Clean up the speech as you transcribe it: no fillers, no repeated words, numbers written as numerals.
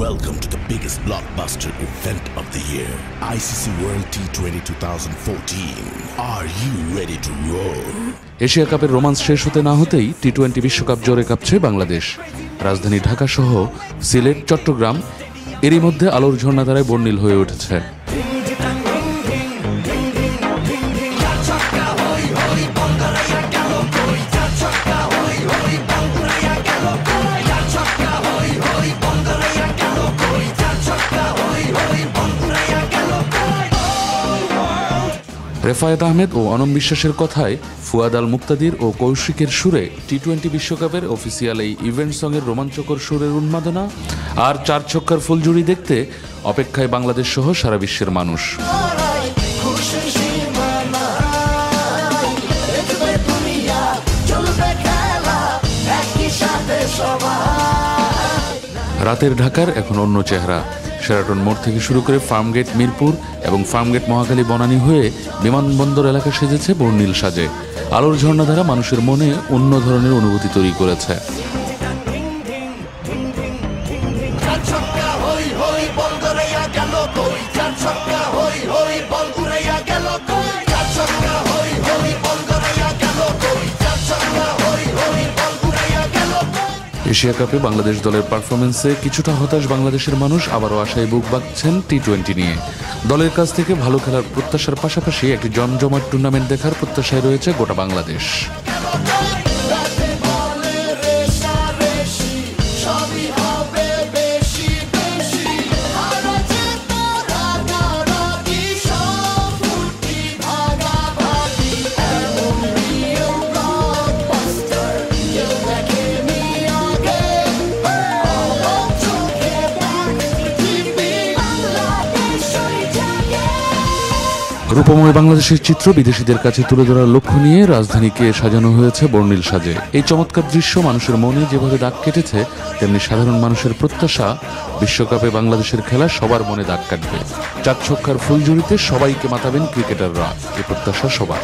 Welcome to the biggest blockbuster event of the year, ICC World T20 2014. Are you ready to roar? Asia কাপের romance শেষ হতে না হতেই টি-20 বিশ্বকাপ জোরে কাঁপছে বাংলাদেশ। রাজধানী ঢাকা সহ সিলেট, চট্টগ্রাম এরই মধ্যে আলোর ঝর্ণাধারায় বর্ণিল হয়ে উঠেছে। রেফায়েত আহমেদ ও অনম বিশ্বাসের কথায় ফুয়াদ আল মুক্তাদির ও কৌশিকের সুরে টি-20 বিশ্বকাপের অফিসিয়াল এই ইভেন্ট সঙের রোমাঞ্চকর সুরের উন্মাদনা আর চার ছক্কার ফুলঝুরি দেখতে অপেক্ষায় বাংলাদেশ সহ সারা বিশ্বের মানুষ। রাতের ঢাকার এখন অন্য চেহারা। শেরাটন মোড় থেকে শুরু করে ফার্মগেট মিরপুর এবং ফার্মগেট মহাখালী বনানী হয়ে বিমানবন্দর এলাকা সেজেছে বর্ণিল সাজে। আলোর ঝর্ণাধারা মানুষের মনে অন্য ধরনের অনুভূতি তৈরি করেছে। এশিয়া কাপে বাংলাদেশ দলের পারফরমেন্সে কিছুটা হতাশ বাংলাদেশের মানুষ আবারও আশায় বুক বাঁধছেন টি-20 নিয়ে। দলের কাছ থেকে ভালো খেলার প্রত্যাশার পাশাপাশি একটি জমজমাট টুর্নামেন্ট দেখার প্রত্যাশায় রয়েছে গোটা বাংলাদেশ। রূপময় বাংলাদেশের চিত্র বিদেশিদের কাছে তুলে ধরার লক্ষ্য নিয়ে রাজধানীকে সাজানো হয়েছে বর্ণিল সাজে। এই চমৎকার দৃশ্য মানুষের মনে যেভাবে দাগ কেটেছে, তেমনি সাধারণ মানুষের প্রত্যাশা বিশ্বকাপে বাংলাদেশের খেলা সবার মনে দাগ কাটবে। চার ছক্কার ফুলঝুরিতে সবাইকে মাতাবেন ক্রিকেটাররা, এই প্রত্যাশা সবার।